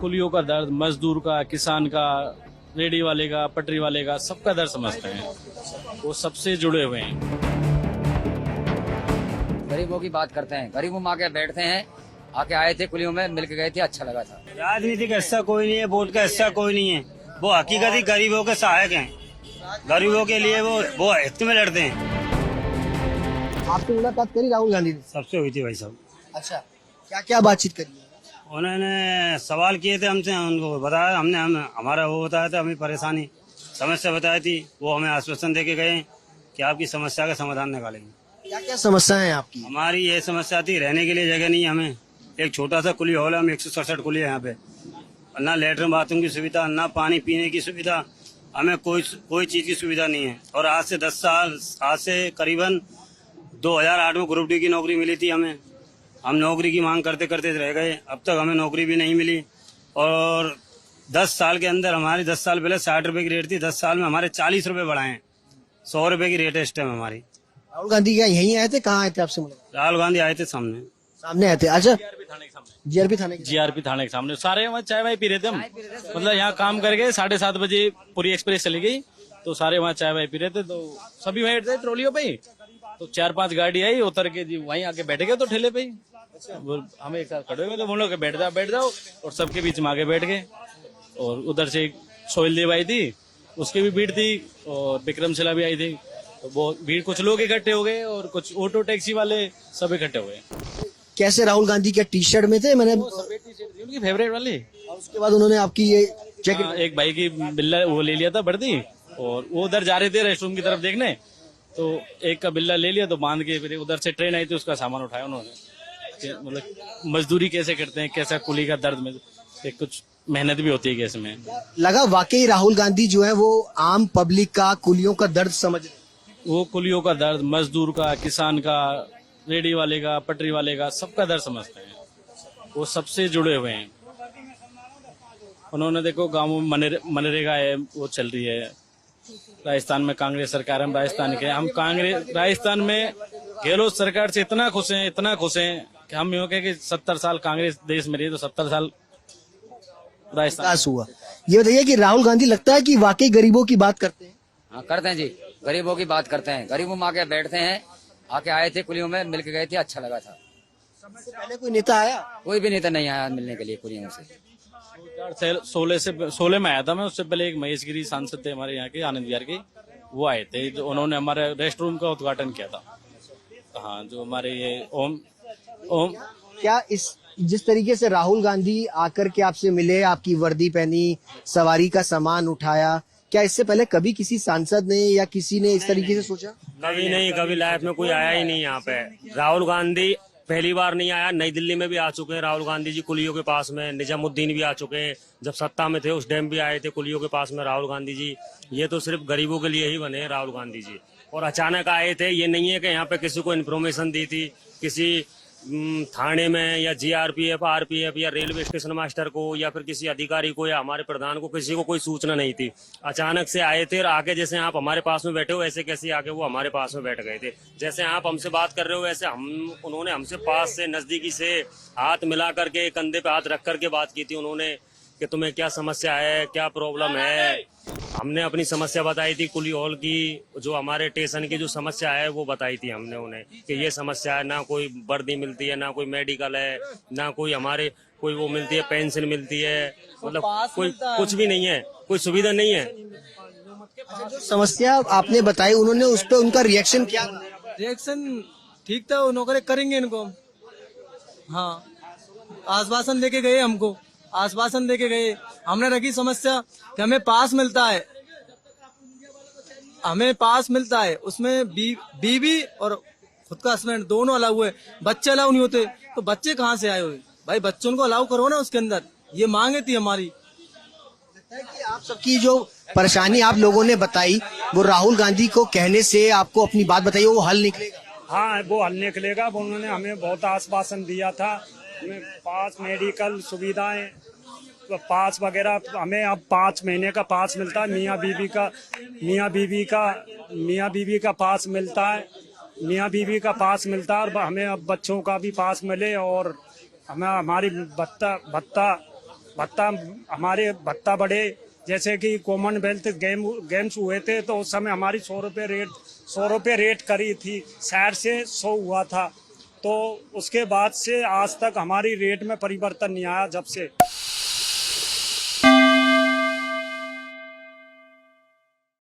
कुलियों का दर्द, मजदूर का, किसान का, रेडी वाले का, पटरी वाले का, सबका दर्द समझते हैं। वो सबसे जुड़े हुए हैं। गरीबों की बात करते हैं, गरीबों में आके बैठते हैं। आके आए थे कुलियों में, मिल के गए थे, अच्छा लगा था। राजनीति का हिस्सा कोई नहीं है, वोट का हिस्सा कोई नहीं है। वो हकीकती गरीबों के सहायक हैं। गरीबों के लिए वो हित में लड़ते हैं। आपसे मुलाकात करी राहुल गांधी ने? सबसे हुई थी भाई साहब। अच्छा, क्या क्या बातचीत करी? उन्होंने सवाल किए थे हमसे, उनको बताया, हमने हमारा वो बताया था, हमें परेशानी समस्या बताई थी। वो हमें आश्वासन दे के गए कि आपकी समस्या का समाधान निकालेंगे। क्या क्या समस्या है आपकी? हमारी ये समस्या थी, रहने के लिए जगह नहीं है हमें। एक छोटा सा कुली हॉल है, हम 167 कुली है यहाँ पे। ना लेटरिन बाथरूम की सुविधा, ना पानी पीने की सुविधा, हमें कोई चीज की सुविधा नहीं है। और आज से करीबन 2008 में ग्रुप डी की नौकरी मिली थी हमें। हम नौकरी की मांग करते करते रह गए, अब तक हमें नौकरी भी नहीं मिली। और 10 साल के अंदर हमारी 10 साल पहले 60 रुपए की रेट थी, 10 साल में हमारे 40 रुपए बढ़ाए हैं। 100 रुपए की रेट है इस टाइम हमारी। राहुल गांधी क्या यहीं आए थे? कहाँ आए थे आपसे मुलाकात? राहुल गांधी आए थे सामने आए थे। अच्छा, जीआरपी थाने के सामने सारे वहाँ चाय वाय पी रहे थे हम। मतलब यहाँ काम करके 7:30 बजे पूरी एक्सप्रेस चली गई, तो सारे वहाँ चाय वाय पी रहे थे। तो सभी वहीं थे ट्रोलियों पे ही। तो 4-5 गाड़ी आई, उतर के जी वहीं आके बैठ गए तो ठेले पे ही। वो हमें एक साथ खड़े हुए थे, बोलो कि बैठ जाओ, और सबके बीच में आगे बैठ गए। और उधर से सोहेल देव आई थी, उसकी भी भीड़ थी, और विक्रमशिला भी आई थी। तो बहुत भीड़, कुछ लोग इकट्ठे हो गए और कुछ ऑटो टैक्सी वाले सब इकट्ठे हुए। कैसे राहुल गांधी के टी शर्ट में थे? मैंने उनकी फेवरेट वाली। उसके बाद उन्होंने आपकी ये जैकेट, एक भाई की बिल्ला वो ले लिया था वर्दी, और वो उधर जा रहे थे रेस्टरूम की तरफ देखने, तो एक का बिल्ला ले लिया, तो बांध के फिर उधर से ट्रेन आई थी, उसका सामान उठाया उन्होंने। मतलब मजदूरी कैसे करते हैं, कैसा कुली का दर्द में कुछ मेहनत भी होती है कैसे में। लगा वाकई राहुल गांधी जो है वो आम पब्लिक का, कुलियों का दर्द समझ रहे। वो कुलियों का दर्द, मजदूर का, किसान का, रेडी वाले का, पटरी वाले का, सबका दर्द समझते हैं। वो सबसे जुड़े हुए हैं। उन्होंने देखो गाँव में मनरेगा है, वो चल रही है। राजस्थान में कांग्रेस सरकार, हम राजस्थान के, हम राजस्थान में गहलोत सरकार से इतना खुश हैं कि हम यूँ कहें कि 70 साल कांग्रेस देश में रही, तो 70 साल राजस्थान हुआ। ये बताइए कि राहुल गांधी लगता है कि वाकई गरीबों की बात करते हैं? हाँ, करते हैं जी, गरीबों की बात करते हैं। गरीबों में आके बैठते हैं। आके आए थे कुलियों में, मिल के गए थे, अच्छा लगा था। पहले कोई नेता आया? कोई भी नेता नहीं आया मिलने के लिए कुलियों से। 2016 में आया था मैं। उससे पहले एक महेश गिरी सांसद थे हमारे यहाँ के, आनंद विहार के, वो आए थे। जो उन्होंने हमारे रेस्ट रूम का उद्घाटन किया था। हाँ, जो हमारे ये ओम क्या जिस तरीके से राहुल गांधी आकर के आपसे मिले, आपकी वर्दी पहनी, सवारी का सामान उठाया, क्या इससे पहले कभी किसी सांसद ने या किसी ने इस तरीके से सोचा? कभी नहीं, कभी लाइफ में कोई आया ही नहीं यहाँ पे। राहुल गांधी पहली बार नहीं आया, नई दिल्ली में भी आ चुके हैं राहुल गांधी जी, कुलियों के पास में। निजामुद्दीन भी आ चुके हैं, जब सत्ता में थे उस टाइम भी आए थे कुलियों के पास में राहुल गांधी जी। ये तो सिर्फ गरीबों के लिए ही बने हैं राहुल गांधी जी। और अचानक आए थे, ये नहीं है कि यहाँ पे किसी को इन्फॉर्मेशन दी थी, किसी थाने में या जीआरपीएफ, आरपीएफ या रेलवे स्टेशन मास्टर को या फिर किसी अधिकारी को या हमारे प्रधान को, किसी को कोई सूचना नहीं थी। अचानक से आए थे और आके जैसे आप हमारे पास में बैठे हो वैसे कैसे आके वो हमारे पास में बैठ गए थे। जैसे आप हमसे बात कर रहे हो वैसे उन्होंने हमसे पास से, नजदीकी से हाथ मिला करके, कंधे पे हाथ रख करके बात की थी उन्होंने कि तुम्हें क्या समस्या है, क्या प्रॉब्लम है। हमने अपनी समस्या बताई थी, कुली हॉल की जो हमारे स्टेशन की जो समस्या है वो बताई थी हमने उन्हें कि ये समस्या है। ना कोई वर्दी मिलती है, ना कोई मेडिकल है, ना कोई हमारे कोई वो मिलती है, पेंशन मिलती है, मतलब कोई कुछ भी नहीं है, कोई सुविधा नहीं है। जो समस्या आपने बताई, उन्होंने उस पर उनका रिएक्शन क्या? रिएक्शन ठीक था, नौकरी करेंगे इनको। हाँ, आश्वासन देके गए हमको, आश्वासन देके गए। हमने रखी समस्या कि हमें पास मिलता है, उसमें बीवी और खुद का हस्बैंड दोनों अलाउ हुए, बच्चे अलाउ नहीं होते। तो बच्चे कहाँ से आए हुए भाई? बच्चों को अलाउ करो ना उसके अंदर। ये मांगे थी हमारी। लगता है कि आप सबकी जो परेशानी आप लोगों ने बताई, वो राहुल गांधी को कहने से, आपको अपनी बात बताई, वो हल निकलेगा? हाँ, वो हल निकलेगा। उन्होंने हमें बहुत आश्वासन दिया था, हमें 5 मेडिकल सुविधाएं, पास वगैरह, हमें अब 5 महीने का पास मिलता है। मियाँ बीवी का पास मिलता है, मियाँ बीवी का पास मिलता है। और हमें अब बच्चों का भी पास मिले, और हमें हमारी भत्ता भत्ता हमारे भत्ता बढ़े। जैसे कि कॉमनवेल्थ गेम्स हुए थे तो उस समय हमारी 100 रुपये रेट करी थी, 60 से 100 हुआ था। तो उसके बाद से आज तक हमारी रेट में परिवर्तन नहीं आया जब से।